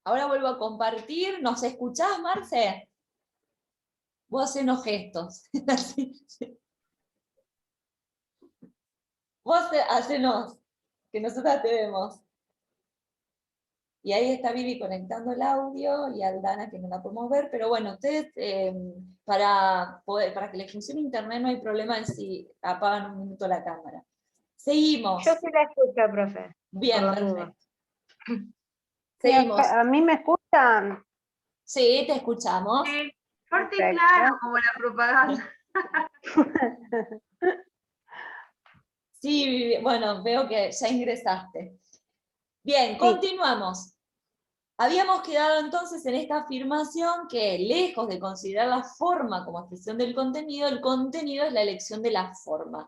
Ahora vuelvo a compartir. ¿Nos escuchás, Marce? Vos hacenos gestos. Vos hacenos, que nosotras te vemos. Y ahí está Vivi conectando el audio, y Aldana que no la podemos ver, pero bueno, ustedes, para que les funcione internet no hay problema en si apagan un minuto la cámara. Seguimos. Yo sí la escucho, profe. Bien, por las perfecto. dudas. Seguimos. ¿A mí me escuchan? Sí, te escuchamos. Sí, fuerte y Perfecto. claro, como la propaganda. Sí, Vivi, bueno, veo que ya ingresaste. Bien, Sí. continuamos. Habíamos quedado entonces en esta afirmación que, lejos de considerar la forma como expresión del contenido, el contenido es la elección de la forma.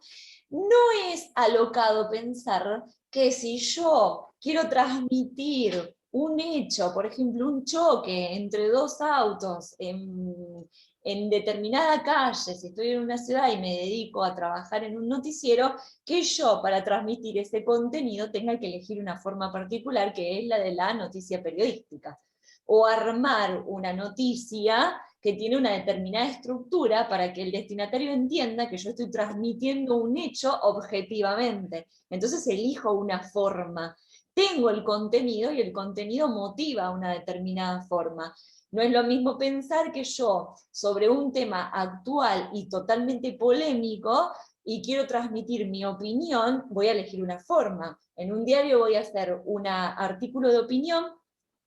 No es alocado pensar que si yo quiero transmitir un hecho, por ejemplo, un choque entre dos autos en determinada calle, si estoy en una ciudad y me dedico a trabajar en un noticiero, que yo, para transmitir ese contenido, tenga que elegir una forma particular, que es la de la noticia periodística, o armar una noticia que tiene una determinada estructura para que el destinatario entienda que yo estoy transmitiendo un hecho objetivamente. Entonces elijo una forma. Tengo el contenido y el contenido motiva una determinada forma. No es lo mismo pensar que yo, sobre un tema actual y totalmente polémico, y quiero transmitir mi opinión, voy a elegir una forma. En un diario voy a hacer un artículo de opinión,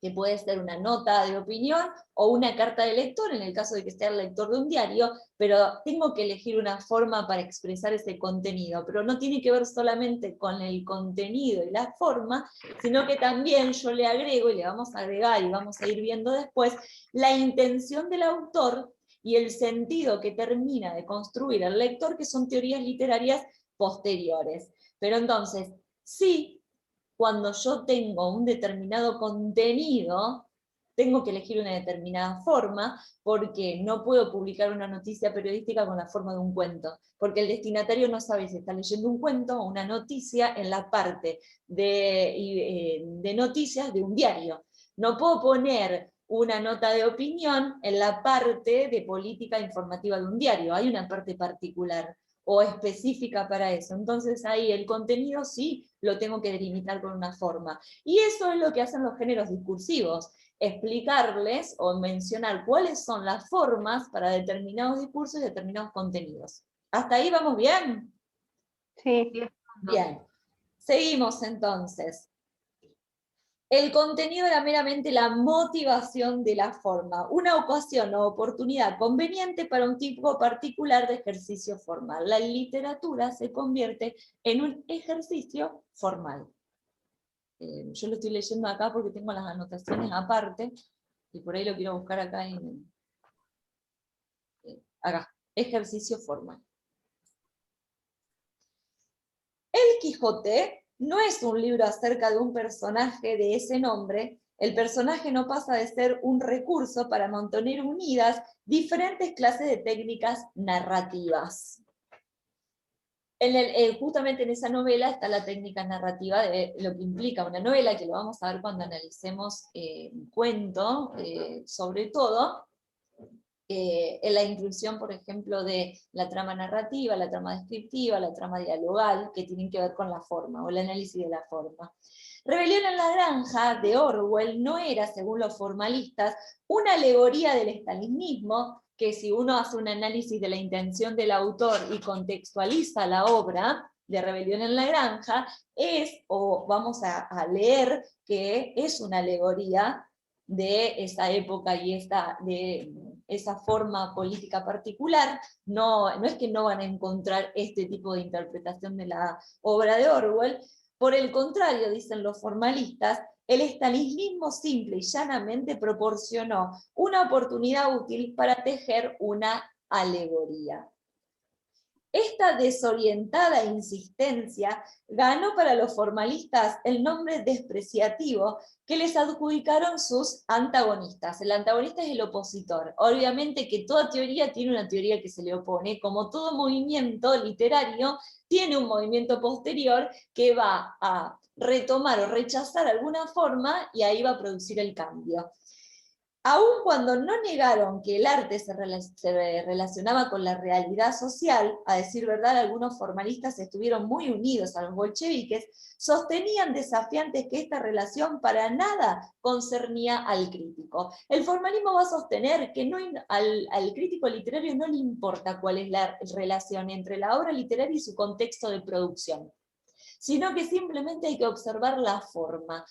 que puede ser una nota de opinión o una carta de lector, en el caso de que sea el lector de un diario, pero tengo que elegir una forma para expresar ese contenido, pero no tiene que ver solamente con el contenido y la forma, sino que también yo le agrego, y le vamos a agregar, y vamos a ir viendo después, la intención del autor y el sentido que termina de construir el lector, que son teorías literarias posteriores. Pero entonces, sí, cuando yo tengo un determinado contenido, tengo que elegir una determinada forma, porque no puedo publicar una noticia periodística con la forma de un cuento, porque el destinatario no sabe si está leyendo un cuento o una noticia en la parte de noticias de un diario. No puedo poner una nota de opinión en la parte de política informativa de un diario, hay una parte particular o específica para eso. Entonces ahí el contenido sí lo tengo que delimitar con una forma. Y eso es lo que hacen los géneros discursivos, explicarles o mencionar cuáles son las formas para determinados discursos y determinados contenidos. ¿Hasta ahí vamos bien? Sí. Bien. Seguimos entonces. El contenido era meramente la motivación de la forma, una ocasión o oportunidad conveniente para un tipo particular de ejercicio formal. La literatura se convierte en un ejercicio formal. Yo lo estoy leyendo acá porque tengo las anotaciones aparte, y por ahí lo quiero buscar acá acá, ejercicio formal. El Quijote no es un libro acerca de un personaje de ese nombre. El personaje no pasa de ser un recurso para mantener unidas diferentes clases de técnicas narrativas. Justamente en esa novela está la técnica narrativa de lo que implica una novela, que lo vamos a ver cuando analicemos un cuento, sobre todo, en la inclusión, por ejemplo, de la trama narrativa, la trama descriptiva, la trama dialogal, que tienen que ver con la forma, o el análisis de la forma. Rebelión en la Granja, de Orwell, no era, según los formalistas, una alegoría del estalinismo, que si uno hace un análisis de la intención del autor y contextualiza la obra de Rebelión en la Granja, o vamos a leer que es una alegoría de esa época y de esa forma política particular. No es que no van a encontrar este tipo de interpretación de la obra de Orwell. Por el contrario, dicen los formalistas, el estalinismo simple y llanamente proporcionó una oportunidad útil para tejer una alegoría. Esta desorientada insistencia ganó para los formalistas el nombre despreciativo que les adjudicaron sus antagonistas. El antagonista es el opositor. Obviamente que toda teoría tiene una teoría que se le opone, como todo movimiento literario tiene un movimiento posterior que va a retomar o rechazar alguna forma y ahí va a producir el cambio. Aun cuando no negaron que el arte se relacionaba con la realidad social, a decir verdad, algunos formalistas estuvieron muy unidos a los bolcheviques, sostenían desafiantes que esta relación para nada concernía al crítico. El formalismo va a sostener que al crítico literario no le importa cuál es la relación entre la obra literaria y su contexto de producción, sino que simplemente hay que observar la forma,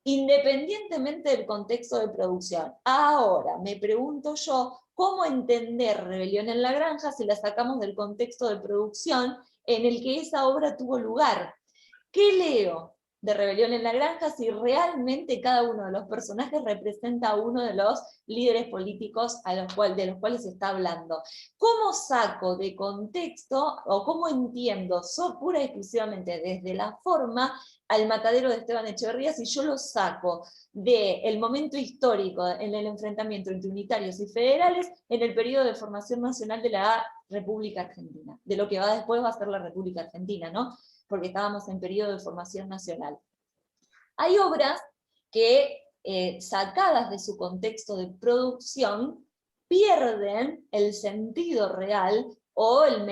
independientemente del contexto de producción. Ahora, me pregunto yo, ¿cómo entender Rebelión en la Granja si la sacamos del contexto de producción en el que esa obra tuvo lugar? ¿Qué leo de Rebelión en la Granja si realmente cada uno de los personajes representa a uno de los líderes políticos de los cuales se está hablando? ¿Cómo saco de contexto o cómo entiendo pura y exclusivamente desde la forma al matadero de Esteban Echeverría si yo lo saco del momento histórico en el enfrentamiento entre unitarios y federales en el periodo de formación nacional de la República Argentina, de lo que después va a ser la República Argentina, ¿no? Porque estábamos en periodo de formación nacional? Hay obras que, sacadas de su contexto de producción, pierden el sentido real o el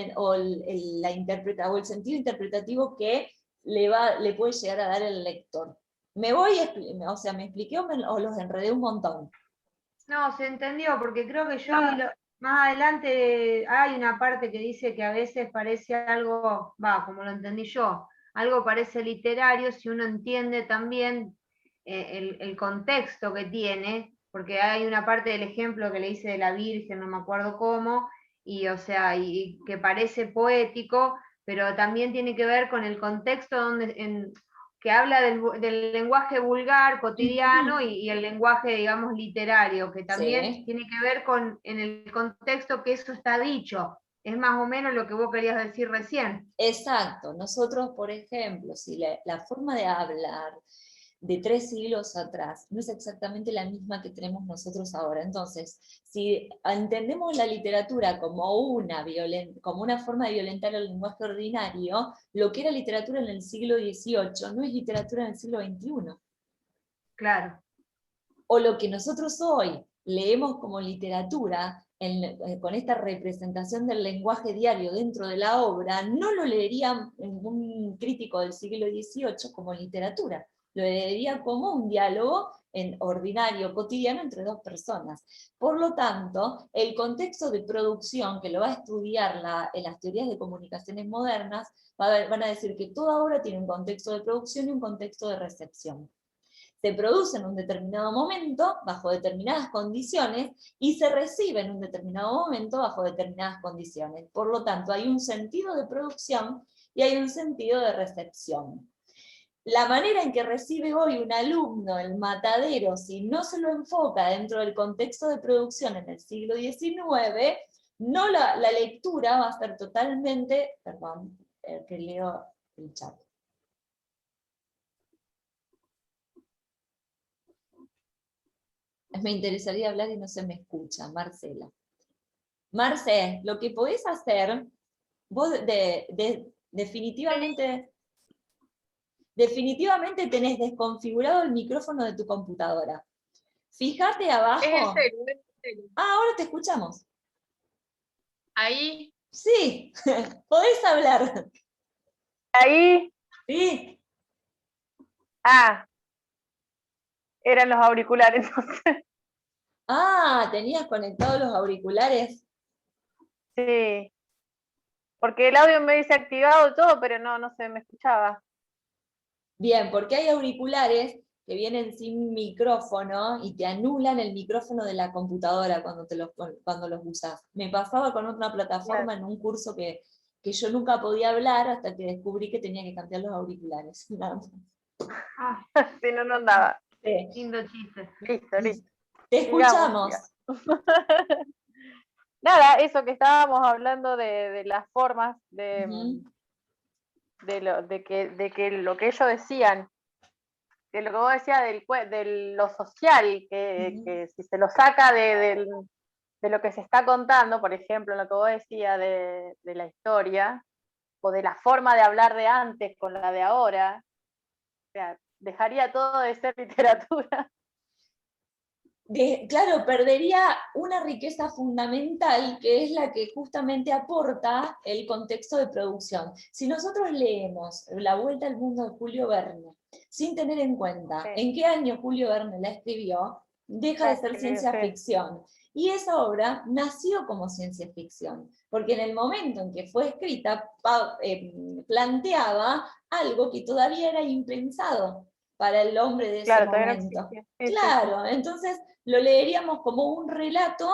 sentido interpretativo que le puede llegar a dar el lector. ¿Me expliqué o los enredé un montón? No, se entendió, porque creo que yo Ah. más adelante hay una parte que dice que a veces parece algo, como lo entendí yo, algo parece literario si uno entiende también el contexto que tiene, porque hay una parte del ejemplo que le hice de la Virgen, no me acuerdo cómo, y o sea, y que parece poético, pero también tiene que ver con el contexto que habla del lenguaje vulgar, cotidiano, y el lenguaje, digamos, literario, que también Sí. tiene que ver en el contexto que eso está dicho. Es más o menos lo que vos querías decir recién. Exacto. Nosotros, por ejemplo, si la forma de hablar de 3 siglos atrás no es exactamente la misma que tenemos nosotros ahora. Entonces, si entendemos la literatura como una forma de violentar el lenguaje ordinario, lo que era literatura en el siglo XVIII no es literatura en el siglo XXI. Claro. O lo que nosotros hoy leemos como literatura, con esta representación del lenguaje diario dentro de la obra, no lo leería un crítico del siglo XVIII como literatura, lo leería como un diálogo ordinario, cotidiano, entre dos personas. Por lo tanto, el contexto de producción, que lo va a estudiar en las teorías de comunicaciones modernas, van a decir que toda obra tiene un contexto de producción y un contexto de recepción. Se produce en un determinado momento, bajo determinadas condiciones, y se recibe en un determinado momento, bajo determinadas condiciones. Por lo tanto, hay un sentido de producción y hay un sentido de recepción. La manera en que recibe hoy un alumno el matadero, si no se lo enfoca dentro del contexto de producción en el siglo XIX, no la lectura va a ser totalmente, perdón, que leo el chat. Me interesaría hablar y no se me escucha, Marcela. Marce, lo que podés hacer, vos definitivamente tenés desconfigurado el micrófono de tu computadora. Fíjate abajo. Es en serio, es en serio. Ah, ahora te escuchamos. Ahí, Sí, podés hablar. Ahí, Sí. eran los auriculares, entonces. Ah, tenías conectados los auriculares. Sí. Porque el audio me dice activado todo, pero no se me escuchaba. Bien, porque hay auriculares que vienen sin micrófono y te anulan el micrófono de la computadora cuando los usas. Me pasaba con otra plataforma en un curso que yo nunca podía hablar hasta que descubrí que tenía que cambiar los auriculares. Si no andaba. Sí. Lindo chiste. Listo. Te escuchamos. Nada, eso que estábamos hablando de las formas, Ujú. de que lo que ellos decían, de lo que vos decías de lo social, que si se lo saca de lo que se está contando, por ejemplo, lo que vos decías de la historia, o de la forma de hablar de antes con la de ahora, sea, dejaría todo de ser literatura. Claro, perdería una riqueza fundamental que es la que justamente aporta el contexto de producción. Si nosotros leemos La Vuelta al Mundo de Julio Verne, sin tener en cuenta en qué año Julio Verne la escribió, deja de ser ciencia ficción. Y esa obra nació como ciencia ficción, porque en el momento en que fue escrita planteaba algo que todavía era impensado para el hombre de ese momento. No claro, entonces lo leeríamos como un relato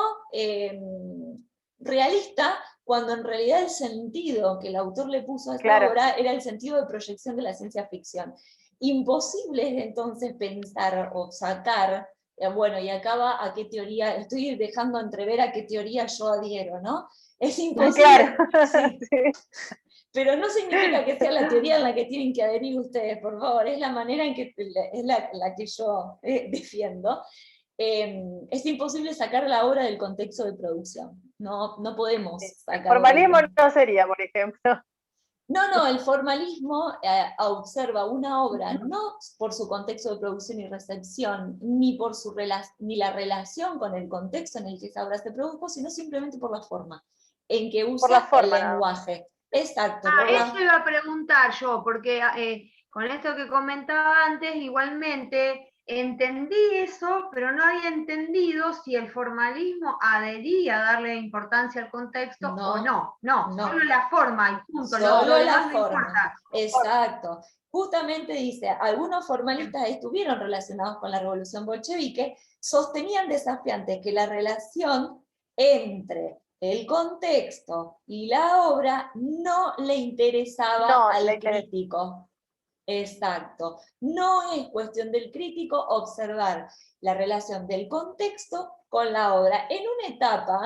realista, cuando en realidad el sentido que el autor le puso a esta obra era el sentido de proyección de la ciencia ficción. Imposible es entonces pensar o sacar, bueno, y acá va a qué teoría, estoy dejando entrever a qué teoría yo adhiero, ¿no? Es imposible. Sí. Pero no significa que sea la teoría en la que tienen que adherir ustedes, por favor, es la manera en que es la que yo defiendo. Es imposible sacar la obra del contexto de producción. No podemos sacarla. El formalismo no sería, por ejemplo. No, el formalismo observa una obra no por su contexto de producción y recepción, ni por ni la relación con el contexto en el que esa obra se produjo, sino simplemente por la forma en que usa el lenguaje. Exacto. Eso iba a preguntar yo, porque con esto que comentaba antes, igualmente entendí eso, pero no había entendido si el formalismo adhería a darle importancia al contexto o no. No, solo la forma y punto. Solo la forma. Exacto. Justamente dice, algunos formalistas estuvieron relacionados con la revolución bolchevique, sostenían desafiantes que la relación entre el contexto y la obra no le interesaba al crítico. Exacto. No es cuestión del crítico observar la relación del contexto con la obra. En una etapa,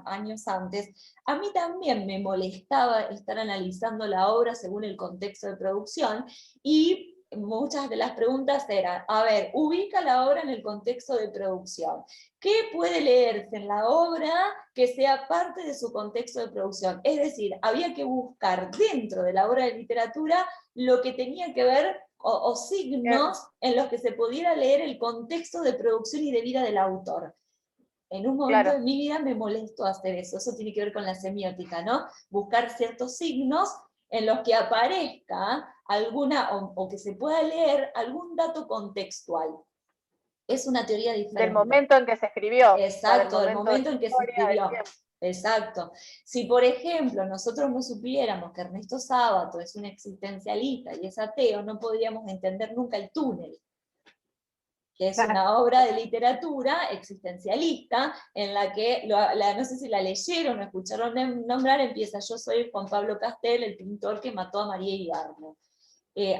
años antes, a mí también me molestaba estar analizando la obra según el contexto de producción, y muchas de las preguntas eran, a ver, ubica la obra en el contexto de producción. ¿Qué puede leerse en la obra que sea parte de su contexto de producción? Es decir, había que buscar dentro de la obra de literatura lo que tenía que ver, o signos en los que se pudiera leer el contexto de producción y de vida del autor. En un momento de mi vida me molestó hacer eso. Eso tiene que ver con la semiótica, ¿no? Buscar ciertos signos en los que aparezca alguna, o que se pueda leer algún dato contextual. Es una teoría diferente. Del momento en que se escribió. Exacto, del momento en que se escribió. Exacto. Si, por ejemplo, nosotros no supiéramos que Ernesto Sábato es un existencialista y es ateo, no podríamos entender nunca El Túnel, que es una obra de literatura existencialista, en la que, no sé si la leyeron o escucharon nombrar, empieza: yo soy Juan Pablo Castel, el pintor que mató a María Ibarbo.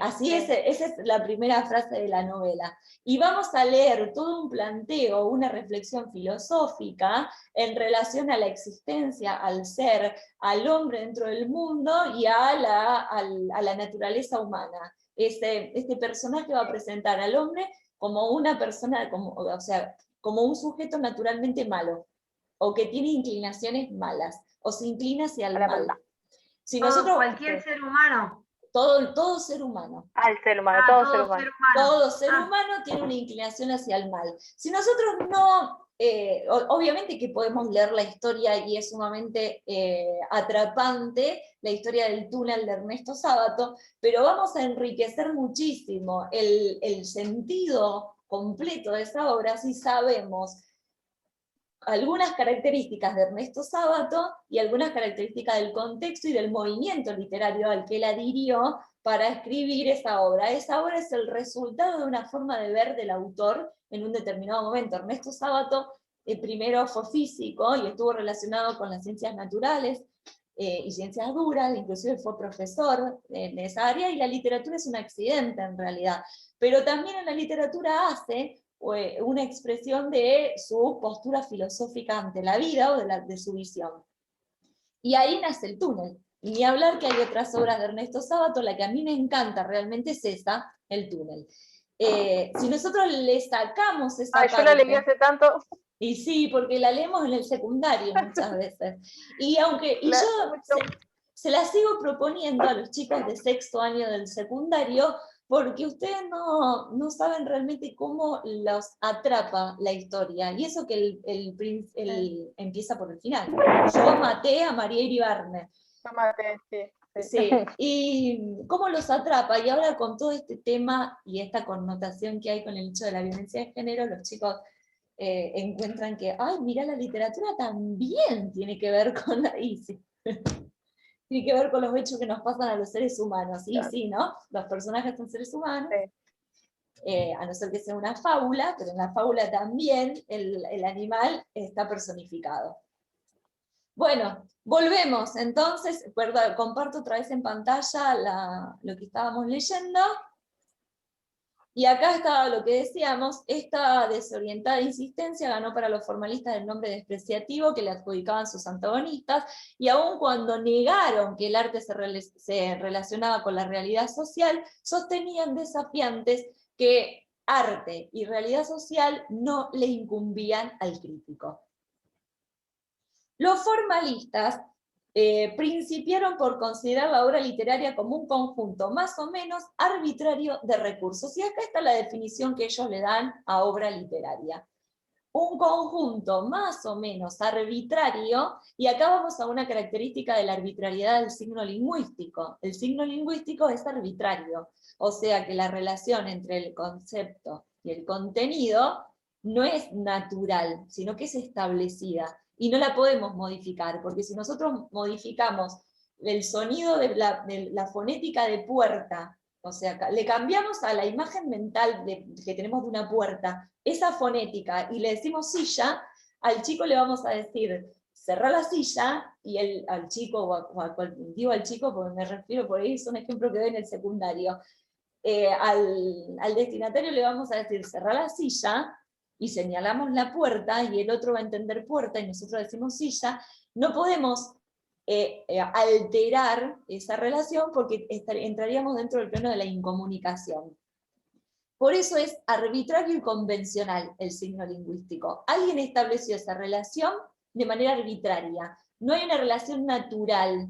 Así esa es la primera frase de la novela. Y vamos a leer todo un planteo, una reflexión filosófica en relación a la existencia, al ser, al hombre dentro del mundo y a la naturaleza humana. Este personaje va a presentar al hombre como una persona, como un sujeto naturalmente malo, o que tiene inclinaciones malas, o se inclina hacia el mal. Si nosotros, cualquier ser humano. Todo ser humano. Ser humano, todo ser humano tiene una inclinación hacia el mal. Si nosotros no, obviamente que podemos leer la historia y es sumamente atrapante la historia del túnel de Ernesto Sábato, pero vamos a enriquecer muchísimo el sentido completo de esa obra si sabemos algunas características de Ernesto Sábato y algunas características del contexto y del movimiento literario al que él adhirió para escribir esa obra. Esa obra es el resultado de una forma de ver del autor en un determinado momento. Ernesto Sábato primero fue físico y estuvo relacionado con las ciencias naturales y ciencias duras, inclusive fue profesor en esa área, y la literatura es un accidente en realidad. Pero también en la literatura hace una expresión de su postura filosófica ante la vida o de su visión. Y ahí nace El Túnel. Y ni hablar que hay otras obras de Ernesto Sábato, la que a mí me encanta realmente es esa, El Túnel. Si nosotros le sacamos esa parte... Yo la leí hace tanto. Y sí, porque la leemos en el secundario muchas veces. Y yo se la sigo proponiendo a los chicos de sexto año del secundario, porque ustedes no saben realmente cómo los atrapa la historia, y eso que empieza por el final. Yo maté a María Iribarne. Yo maté, sí. Sí, y cómo los atrapa, y ahora con todo este tema y esta connotación que hay con el hecho de la violencia de género, los chicos encuentran que, ay, mira, la literatura también tiene que ver con tiene que ver con los hechos que nos pasan a los seres humanos, y sí, ¿no? Los personajes son seres humanos, a no ser que sea una fábula, pero en la fábula también el animal está personificado. Bueno, volvemos, entonces, perdón, comparto otra vez en pantalla lo que estábamos leyendo, y acá estaba lo que decíamos, esta desorientada insistencia ganó para los formalistas el nombre despreciativo que le adjudicaban sus antagonistas, y aun cuando negaron que el arte se relacionaba con la realidad social, sostenían desafiantes que arte y realidad social no le incumbían al crítico. Los formalistas principiaron por considerar la obra literaria como un conjunto más o menos arbitrario de recursos. Y acá está la definición que ellos le dan a obra literaria. Un conjunto más o menos arbitrario, y acá vamos a una característica de la arbitrariedad del signo lingüístico. El signo lingüístico es arbitrario, o sea que la relación entre el concepto y el contenido no es natural, sino que es establecida. Y no la podemos modificar, porque si nosotros modificamos el sonido de la fonética de puerta, o sea, le cambiamos a la imagen mental que tenemos de una puerta, esa fonética, y le decimos silla, al chico le vamos a decir, cerrá la silla, y al chico, digo al chico porque me refiero, por ahí es un ejemplo que doy en el secundario, al destinatario le vamos a decir, cerrá la silla, y señalamos la puerta, y el otro va a entender puerta, y nosotros decimos silla, no podemos alterar esa relación porque entraríamos dentro del plano de la incomunicación. Por eso es arbitrario y convencional el signo lingüístico. Alguien estableció esa relación de manera arbitraria. No hay una relación natural.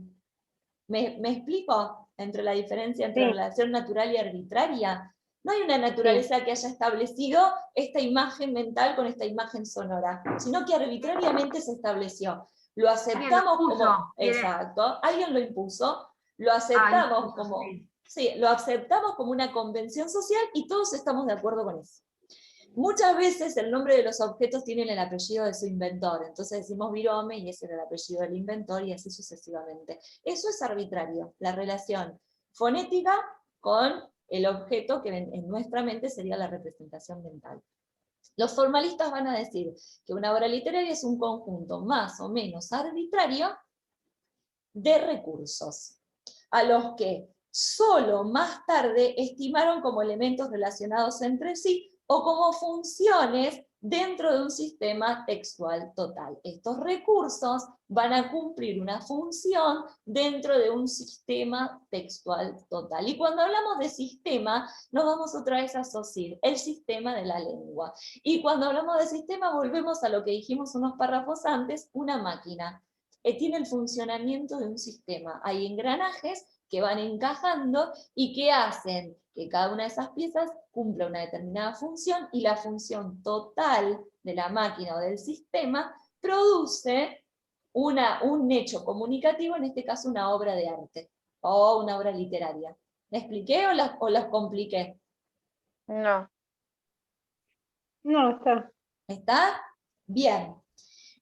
¿Me explico? Entre la diferencia entre relación natural y arbitraria. No hay una naturaleza que haya establecido esta imagen mental con esta imagen sonora, sino que arbitrariamente se estableció. Lo aceptamos como... Exacto, alguien lo impuso, lo aceptamos como... Sí, lo aceptamos como una convención social y todos estamos de acuerdo con eso. Muchas veces el nombre de los objetos tienen el apellido de su inventor, entonces decimos virome y ese era el apellido del inventor y así sucesivamente. Eso es arbitrario, la relación fonética con el objeto que en nuestra mente sería la representación mental. Los formalistas van a decir que una obra literaria es un conjunto más o menos arbitrario de recursos, a los que solo más tarde estimaron como elementos relacionados entre sí o como funciones dentro de un sistema textual total. Estos recursos van a cumplir una función dentro de un sistema textual total. Y cuando hablamos de sistema, nos vamos otra vez a asociar el sistema de la lengua. Y cuando hablamos de sistema, volvemos a lo que dijimos unos párrafos antes, una máquina. Tiene el funcionamiento de un sistema. Hay engranajes que van encajando y que hacen que cada una de esas piezas cumpla una determinada función, y la función total de la máquina o del sistema produce un hecho comunicativo, en este caso una obra de arte o una obra literaria. ¿Me expliqué o las compliqué? No. No, está. ¿Está? Bien.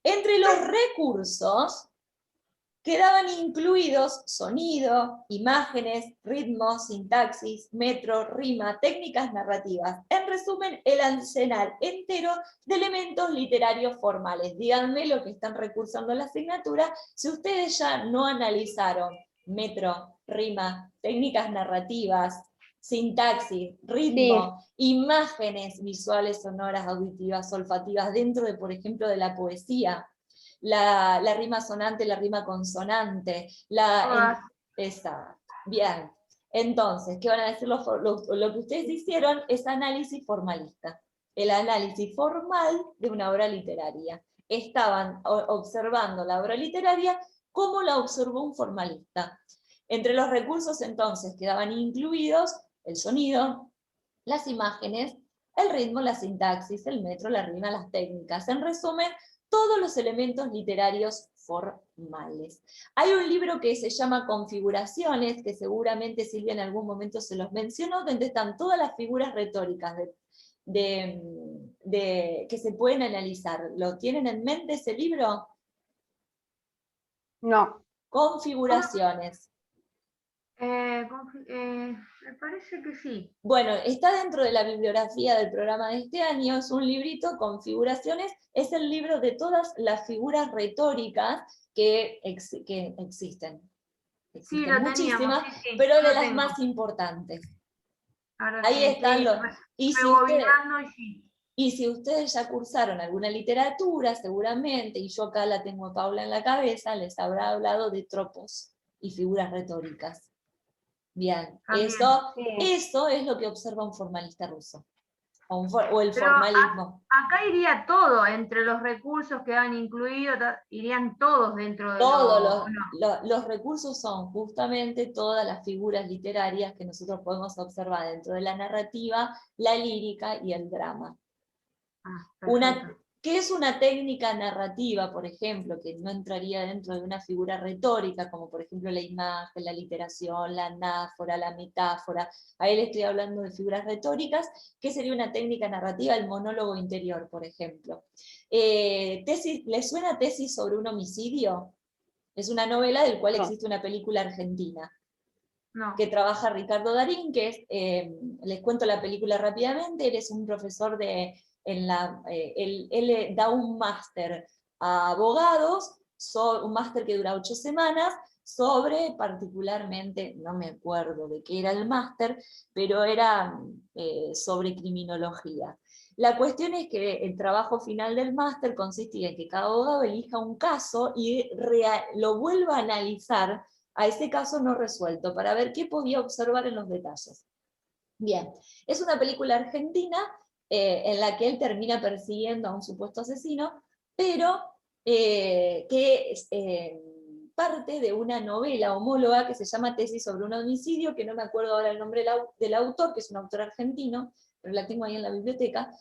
Entre los recursos quedaban incluidos sonido, imágenes, ritmos, sintaxis, metro, rima, técnicas narrativas. En resumen, el arsenal entero de elementos literarios formales. Díganme lo que están recursando en la asignatura, si ustedes ya no analizaron metro, rima, técnicas narrativas, sintaxis, ritmo, imágenes visuales, sonoras, auditivas, olfativas, dentro de, por ejemplo, de la poesía. La rima sonante, la rima consonante, esa. Bien. Entonces, ¿qué van a decir lo que ustedes hicieron? Es análisis formalista. El análisis formal de una obra literaria. Estaban observando la obra literaria como la observó un formalista. Entre los recursos entonces quedaban incluidos el sonido, las imágenes, el ritmo, la sintaxis, el metro, la rima, las técnicas. En resumen, todos los elementos literarios formales. Hay un libro que se llama Configuraciones, que seguramente Silvia en algún momento se los mencionó, donde están todas las figuras retóricas que se pueden analizar. ¿Lo tienen en mente ese libro? No. Configuraciones. Me parece que sí. Bueno, está dentro de la bibliografía del programa de este año, es un librito, Configuraciones, es el libro de todas las figuras retóricas que existen. Sí, Existen lo teníamos, muchísimas, sí, pero yo de lo las tengo. más importantes. Ahora Ahí están los... Y si ustedes... rebobinando y sí. Y si ustedes ya cursaron alguna literatura, seguramente, y yo acá la tengo a Paula en la cabeza, les habrá hablado de tropos y figuras retóricas. Bien, También. eso es lo que observa un formalista ruso, o el Pero formalismo. acá iría todo, entre los recursos que han incluido, irían todos dentro de Todos no. los recursos son justamente todas las figuras literarias que nosotros podemos observar dentro de la narrativa, la lírica y el drama. ¿Qué es una técnica narrativa, por ejemplo, que no entraría dentro de una figura retórica, como por ejemplo la imagen, la literación, la anáfora, la metáfora? Ahí le estoy hablando de figuras retóricas. ¿Qué sería una técnica narrativa? El monólogo interior, por ejemplo. ¿Les suena Tesis sobre un homicidio? Es una novela del cual existe una película argentina. No. Que trabaja Ricardo Darín, que es, les cuento la película rápidamente, él es un profesor él da un máster a abogados, un máster que dura 8 semanas, sobre particularmente, no me acuerdo de qué era el máster, pero era sobre criminología. La cuestión es que el trabajo final del máster consistía en que cada abogado elija un caso y lo vuelva a analizar a ese caso no resuelto, para ver qué podía observar en los detalles. Bien, es una película argentina en la que él termina persiguiendo a un supuesto asesino, pero que es parte de una novela homóloga que se llama Tesis sobre un homicidio, que no me acuerdo ahora el nombre del autor, que es un autor argentino, pero la tengo ahí en la biblioteca,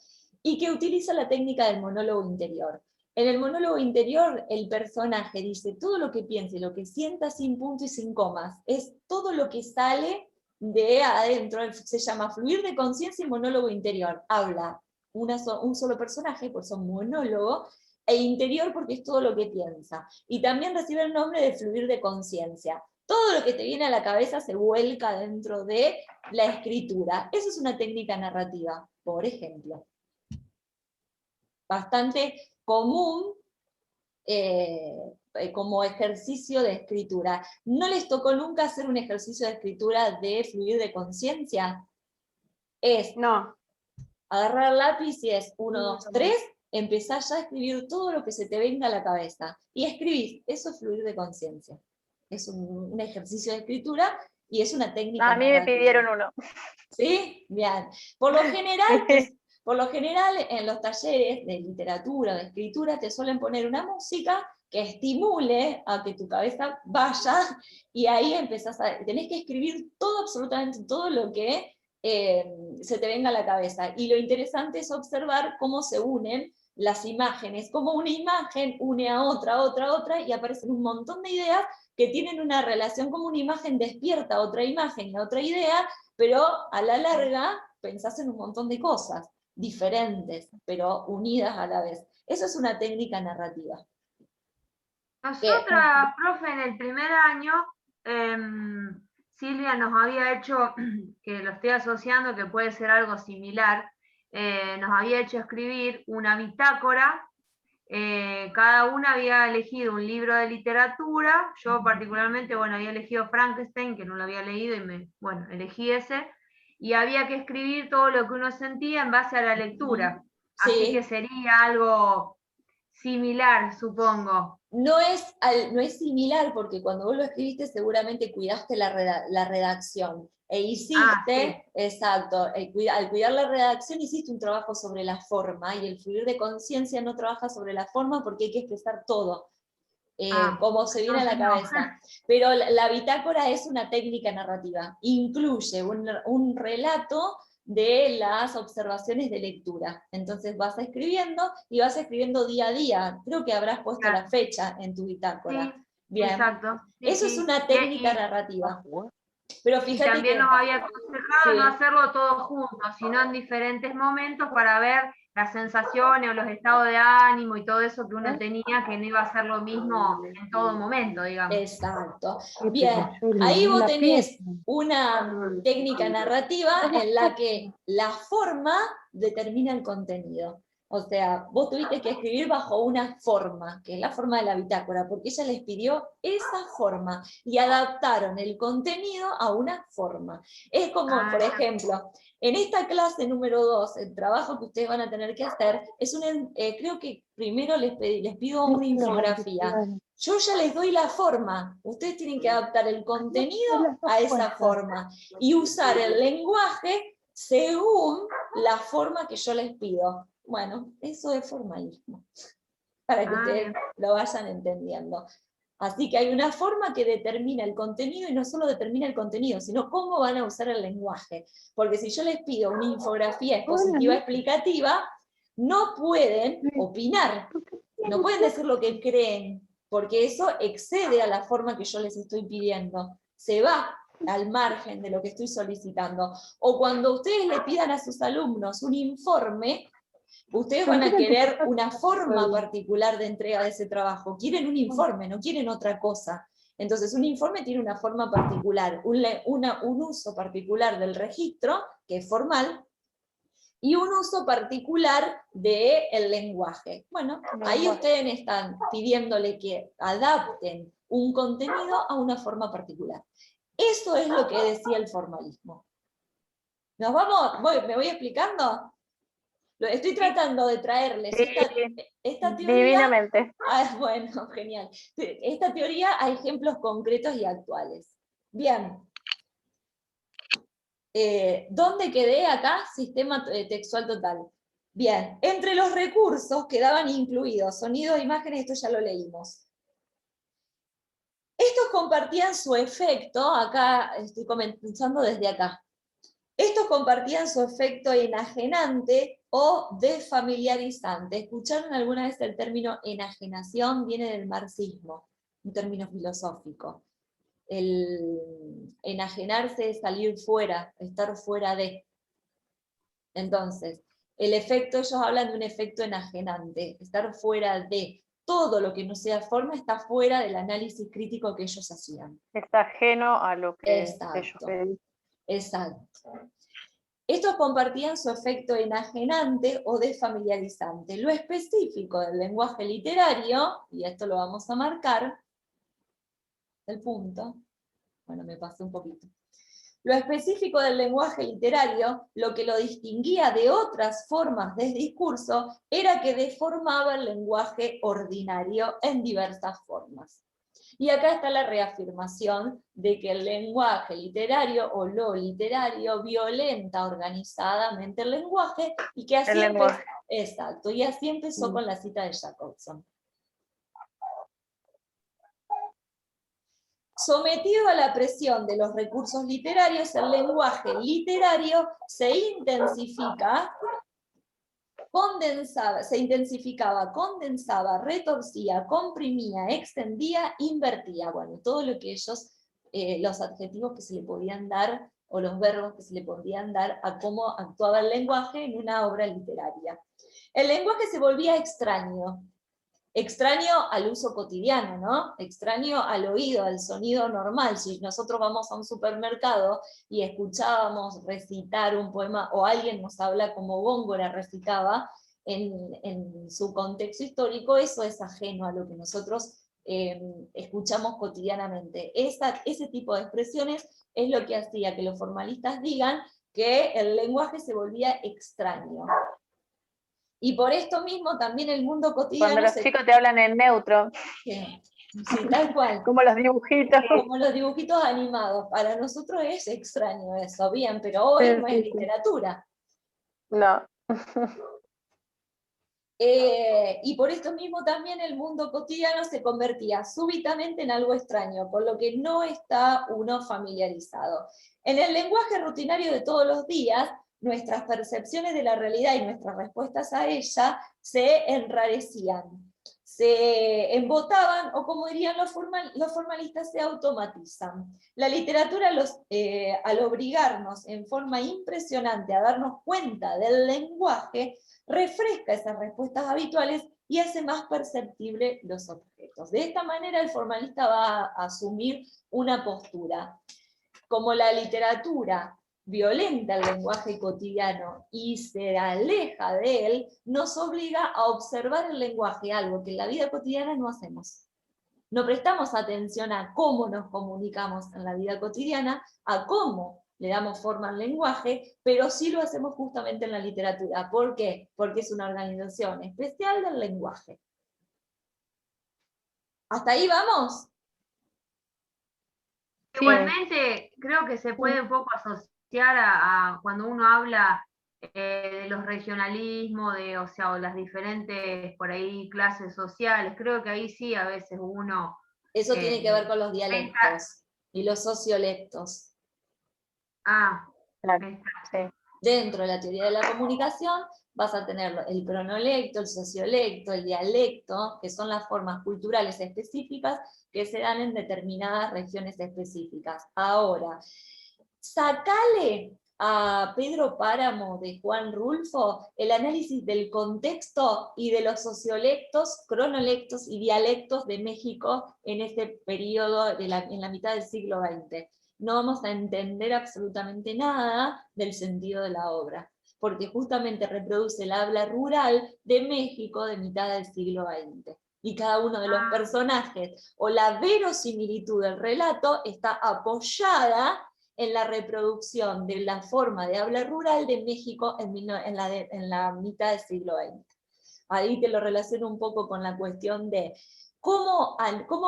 y que utiliza la técnica del monólogo interior. En el monólogo interior, el personaje dice todo lo que piense, lo que sienta sin punto y sin comas. Es todo lo que sale de adentro, se llama fluir de conciencia y monólogo interior. Habla un solo personaje, por eso monólogo, e interior porque es todo lo que piensa. Y también recibe el nombre de fluir de conciencia. Todo lo que te viene a la cabeza se vuelca dentro de la escritura. Eso es una técnica narrativa, por ejemplo. Bastante común como ejercicio de escritura. ¿No les tocó nunca hacer un ejercicio de escritura de fluir de conciencia? No. Agarrar lápiz y es 1, 2, 3, empezar ya a escribir todo lo que se te venga a la cabeza. Y escribís, eso es fluir de conciencia. Es un ejercicio de escritura y es una técnica. A mí me pidieron uno. ¿Sí? Bien. Por lo general, en los talleres de literatura, de escritura, te suelen poner una música que estimule a que tu cabeza vaya, y ahí tenés que escribir todo, absolutamente todo lo que se te venga a la cabeza. Y lo interesante es observar cómo se unen las imágenes, cómo una imagen une a otra, y aparecen un montón de ideas que tienen una relación, como una imagen despierta otra imagen y otra idea, pero a la larga pensás en un montón de cosas diferentes, pero unidas a la vez. Eso es una técnica narrativa. Nosotras, profe, en el primer año, Silvia nos había hecho, que lo estoy asociando, que puede ser algo similar, nos había hecho escribir una bitácora. Cada una había elegido un libro de literatura. Yo particularmente, había elegido Frankenstein, que no lo había leído, y elegí ese, y había que escribir todo lo que uno sentía en base a la lectura. Sí. Así que sería algo similar, supongo. No es similar, porque cuando vos lo escribiste seguramente cuidaste la redacción, e hiciste, sí. Exacto, al cuidar la redacción hiciste un trabajo sobre la forma, y el fluir de conciencia no trabaja sobre la forma porque hay que expresar todo. como se viene a la cabeza. Pero la bitácora es una técnica narrativa, incluye un relato de las observaciones de lectura. Entonces vas escribiendo y vas escribiendo día a día. Creo que habrás puesto la fecha en tu bitácora. Sí, bien. Exacto. Sí, Eso es una técnica narrativa. Pero y fíjate también que nos había aconsejado no hacerlo todo junto, sino en diferentes momentos para ver las sensaciones o los estados de ánimo y todo eso que uno tenía, que no iba a ser lo mismo en todo momento, digamos. Exacto. Bien, ahí vos tenés una técnica narrativa en la que la forma determina el contenido. O sea, vos tuviste que escribir bajo una forma, que es la forma de la bitácora, porque ella les pidió esa forma y adaptaron el contenido a una forma. Es como, por ejemplo, en esta clase número 2, el trabajo que ustedes van a tener que hacer, es creo que primero les pido una infografía. Yo ya les doy la forma, ustedes tienen que adaptar el contenido a esa forma y usar el lenguaje según la forma que yo les pido. Bueno, eso es formalismo, para que ustedes lo vayan entendiendo. Así que hay una forma que determina el contenido, y no solo determina el contenido, sino cómo van a usar el lenguaje. Porque si yo les pido una infografía expositiva explicativa, no pueden opinar, no pueden decir lo que creen, porque eso excede a la forma que yo les estoy pidiendo. Se va al margen de lo que estoy solicitando. O cuando ustedes le pidan a sus alumnos un informe, ustedes van a querer una forma particular de entrega de ese trabajo. Quieren un informe, no quieren otra cosa. Entonces, un informe tiene una forma particular, un uso particular del registro, que es formal, y un uso particular del lenguaje. Bueno, ahí ustedes están pidiéndole que adapten un contenido a una forma particular. Eso es lo que decía el formalismo. ¿Nos vamos? ¿Me voy explicando? Estoy tratando de traerles esta teoría. Divinamente. Bueno, genial. Esta teoría a ejemplos concretos y actuales. Bien. ¿Dónde quedé acá? Sistema textual total. Bien. Entre los recursos quedaban incluidos sonido e imágenes, esto ya lo leímos. Estos compartían su efecto, acá estoy comenzando desde acá. Estos compartían su efecto enajenante o desfamiliarizante. ¿Escucharon alguna vez el término enajenación? Viene del marxismo, un término filosófico. El enajenarse es salir fuera, estar fuera de. Entonces, el efecto, ellos hablan de un efecto enajenante, estar fuera de. Todo lo que no sea forma está fuera del análisis crítico que ellos hacían. Está ajeno a lo que Exacto. ellos ven. Exacto. Estos compartían su efecto enajenante o desfamiliarizante. Lo específico del lenguaje literario, y esto lo vamos a marcar, el punto, bueno, me pasé un poquito. Lo específico del lenguaje literario, lo que lo distinguía de otras formas de discurso, era que deformaba el lenguaje ordinario en diversas formas. Y acá está la reafirmación de que el lenguaje literario o lo literario violenta organizadamente el lenguaje y que así empezó. Exacto, y así empezó con la cita de Jacobson. Sometido a la presión de los recursos literarios, el lenguaje literario se intensificaba, condensaba, retorcía, comprimía, extendía, invertía. Bueno, todo lo que ellos, los adjetivos que se le podían dar, o los verbos que se le podían dar a cómo actuaba el lenguaje en una obra literaria. El lenguaje se volvía extraño. Extraño al uso cotidiano, ¿no? Extraño al oído, al sonido normal. Si nosotros vamos a un supermercado y escuchábamos recitar un poema, o alguien nos habla como Góngora recitaba, en su contexto histórico, eso es ajeno a lo que nosotros escuchamos cotidianamente. Ese tipo de expresiones es lo que hacía que los formalistas digan que el lenguaje se volvía extraño. Y por esto mismo también el mundo cotidiano... Cuando los chicos te hablan en neutro. Sí, tal cual. Como los dibujitos. Como los dibujitos animados. Para nosotros es extraño eso, bien, pero hoy no es literatura. No. Y por esto mismo también el mundo cotidiano se convertía súbitamente en algo extraño, con lo que no está uno familiarizado. En el lenguaje rutinario de todos los días, nuestras percepciones de la realidad y nuestras respuestas a ella se enrarecían, se embotaban, o como dirían los formalistas, se automatizan. La literatura, al obligarnos en forma impresionante a darnos cuenta del lenguaje, refresca esas respuestas habituales y hace más perceptible los objetos. De esta manera el formalista va a asumir una postura. Como la literatura violenta el lenguaje cotidiano y se aleja de él, nos obliga a observar el lenguaje, algo que en la vida cotidiana no hacemos. No prestamos atención a cómo nos comunicamos en la vida cotidiana, a cómo le damos forma al lenguaje, pero sí lo hacemos justamente en la literatura. ¿Por qué? Porque es una organización especial del lenguaje. ¿Hasta ahí vamos? Igualmente, creo que se puede un poco asociar a cuando uno habla de los regionalismos, o las diferentes, por ahí, clases sociales. Creo que ahí sí a veces uno... Eso tiene que ver con los dialectos y los sociolectos. Claro, sí. Dentro de la teoría de la comunicación vas a tener el cronolecto, el sociolecto, el dialecto, que son las formas culturales específicas que se dan en determinadas regiones específicas. Ahora, sacale a Pedro Páramo de Juan Rulfo el análisis del contexto y de los sociolectos, cronolectos y dialectos de México en este periodo en la mitad del siglo XX. No vamos a entender absolutamente nada del sentido de la obra, porque justamente reproduce el habla rural de México de mitad del siglo XX. Y cada uno de los personajes, o la verosimilitud del relato, está apoyada en la reproducción de la forma de habla rural de México en la mitad del siglo XX. Ahí te lo relaciono un poco con la cuestión de cómo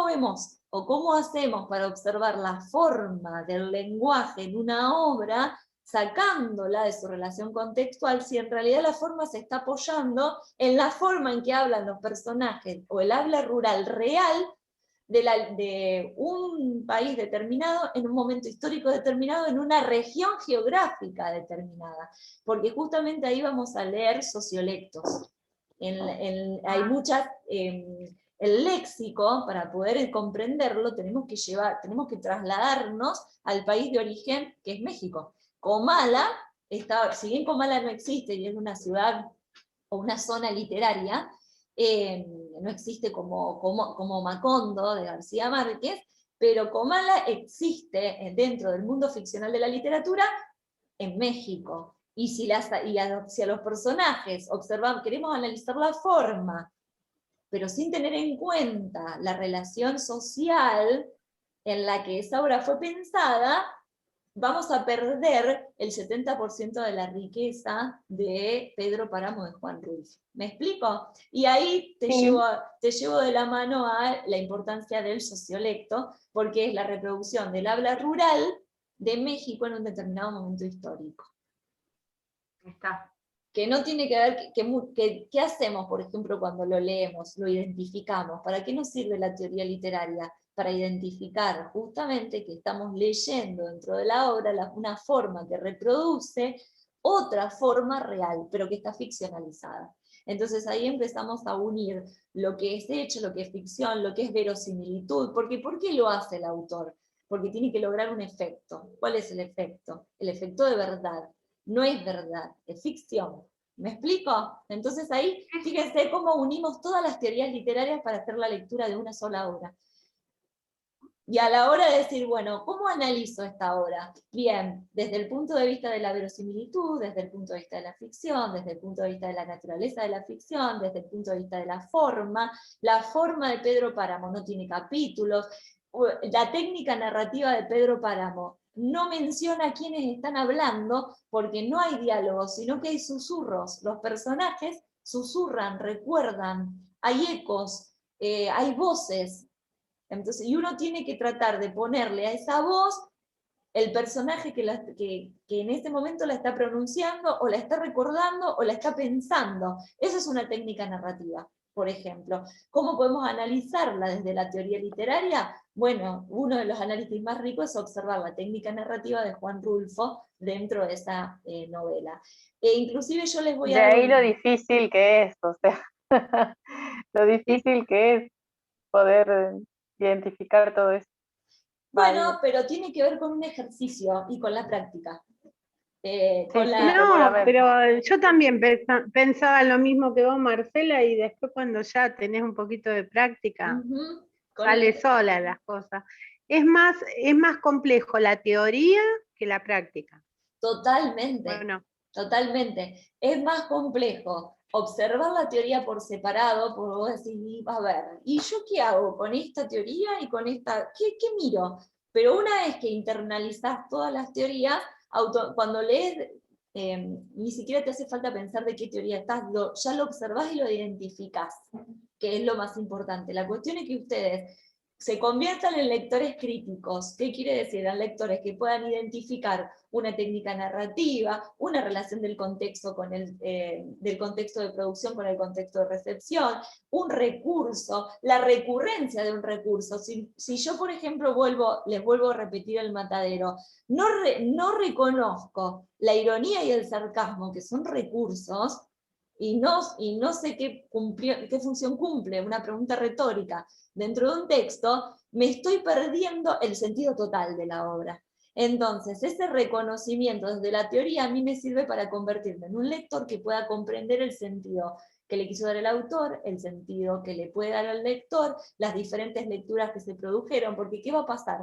vemos o cómo hacemos para observar la forma del lenguaje en una obra, sacándola de su relación contextual, si en realidad la forma se está apoyando en la forma en que hablan los personajes o el habla rural real de un país determinado, en un momento histórico determinado, en una región geográfica determinada, porque justamente ahí vamos a leer sociolectos. Hay muchas... el léxico, para poder comprenderlo, tenemos que trasladarnos al país de origen, que es México. Comala, si bien Comala no existe y es una ciudad o una zona literaria, no existe como Macondo de García Márquez, pero Comala existe dentro del mundo ficcional de la literatura en México. Y si a los personajes queremos analizar la forma, pero sin tener en cuenta la relación social en la que esa obra fue pensada, vamos a perder el 70% de la riqueza de Pedro Páramo de Juan Rulfo. ¿Me explico? Y ahí te llevo de la mano a la importancia del sociolecto, porque es la reproducción del habla rural de México en un determinado momento histórico. Está. Que no tiene que ver, ¿qué hacemos, por ejemplo, cuando lo leemos, lo identificamos? ¿Para qué nos sirve la teoría literaria? Para identificar justamente que estamos leyendo dentro de la obra una forma que reproduce otra forma real, pero que está ficcionalizada. Entonces ahí empezamos a unir lo que es hecho, lo que es ficción, lo que es verosimilitud, porque ¿por qué lo hace el autor? Porque tiene que lograr un efecto. ¿Cuál es el efecto? El efecto de verdad. No es verdad, es ficción. ¿Me explico? Entonces ahí, fíjense cómo unimos todas las teorías literarias para hacer la lectura de una sola obra. Y a la hora de decir, bueno, ¿cómo analizo esta obra? Bien, desde el punto de vista de la verosimilitud, desde el punto de vista de la ficción, desde el punto de vista de la naturaleza de la ficción, desde el punto de vista de la forma de Pedro Páramo no tiene capítulos, la técnica narrativa de Pedro Páramo no menciona a quienes están hablando porque no hay diálogos, sino que hay susurros. Los personajes susurran, recuerdan, hay ecos, hay voces. Entonces, y uno tiene que tratar de ponerle a esa voz el personaje que en este momento la está pronunciando, o la está recordando, o la está pensando. Eso es una técnica narrativa, por ejemplo. ¿Cómo podemos analizarla desde la teoría literaria? Bueno, uno de los análisis más ricos es observar la técnica narrativa de Juan Rulfo dentro de esa novela. E inclusive yo les voy a De dar ahí lo difícil que es, o sea, lo difícil que es poder identificar todo eso. Bueno, pero tiene que ver con un ejercicio y con la práctica. Sí, sí, No, seguramente. pero yo también pensaba lo mismo que vos, Marcela, y después cuando ya tenés un poquito de práctica, Ujú, sale sola las cosas. Es más complejo la teoría que la práctica. totalmente, Bueno, totalmente. Es más complejo observar la teoría por separado, porque vos decís, a ver, ¿y yo qué hago con esta teoría y con esta? ¿Qué miro? Pero una vez que internalizás todas las teorías, cuando lees, ni siquiera te hace falta pensar de qué teoría estás, ya lo observás y lo identificás, que es lo más importante. La cuestión es que ustedes se conviertan en lectores críticos. ¿Qué quiere decir? En lectores que puedan identificar una técnica narrativa, una relación del contexto, del contexto de producción con el contexto de recepción, un recurso, la recurrencia de un recurso. Si yo, por ejemplo, les vuelvo a repetir el matadero, no reconozco la ironía y el sarcasmo, que son recursos, y no sé qué función cumple, una pregunta retórica, dentro de un texto, me estoy perdiendo el sentido total de la obra. Entonces, ese reconocimiento desde la teoría a mí me sirve para convertirme en un lector que pueda comprender el sentido que le quiso dar el autor, el sentido que le puede dar al lector, las diferentes lecturas que se produjeron, porque ¿qué va a pasar?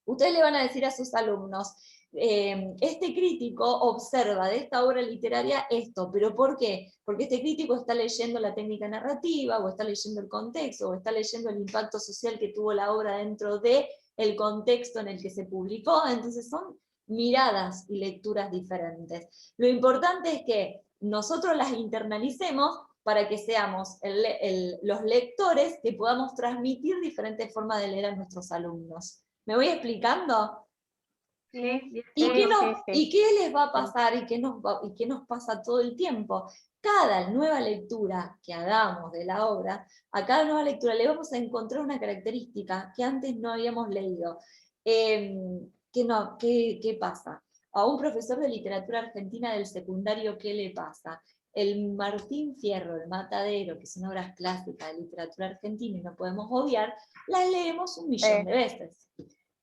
Ustedes le van a decir a sus alumnos, este crítico observa de esta obra literaria esto, pero ¿por qué? Porque este crítico está leyendo la técnica narrativa, o está leyendo el contexto, o está leyendo el impacto social que tuvo la obra dentro del contexto en el que se publicó. Entonces son miradas y lecturas diferentes. Lo importante es que nosotros las internalicemos para que seamos los lectores que podamos transmitir diferentes formas de leer a nuestros alumnos. ¿Me voy explicando? sí, ¿Y qué les va a pasar y qué nos pasa todo el tiempo? Cada nueva lectura que hagamos de la obra, a cada nueva lectura le vamos a encontrar una característica que antes no habíamos leído. ¿Qué pasa? A un profesor de literatura argentina del secundario, ¿qué le pasa? El Martín Fierro, el Matadero, que son obras clásicas de literatura argentina y no podemos obviar, las leemos 1.000.000 de veces.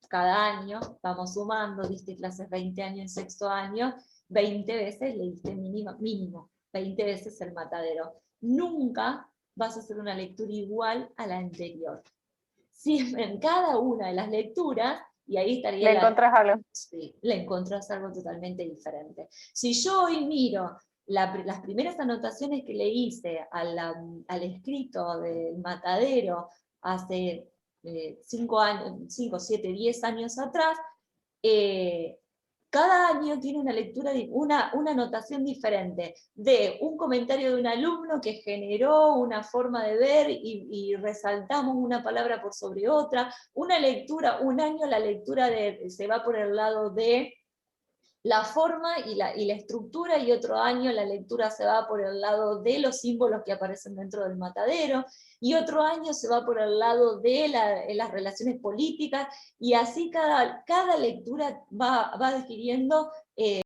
Cada año vamos sumando, diste clases 20 años en sexto año, 20 veces leíste mínimo 20 veces el Matadero. Nunca vas a hacer una lectura igual a la anterior. Siempre en cada una de las lecturas, y ahí estaría ¿Le encontrás algo? Sí, le encontrás algo totalmente diferente. Si yo hoy miro las primeras anotaciones que le hice al escrito del Matadero hace 5 años, 5, 7, 10 años atrás, cada año tiene una lectura, una anotación diferente de un comentario de un alumno que generó una forma de ver y resaltamos una palabra por sobre otra, una lectura, un año la lectura se va por el lado de la forma y la estructura, y otro año la lectura se va por el lado de los símbolos que aparecen dentro del Matadero, y otro año se va por el lado de las relaciones políticas, y así cada lectura va adquiriendo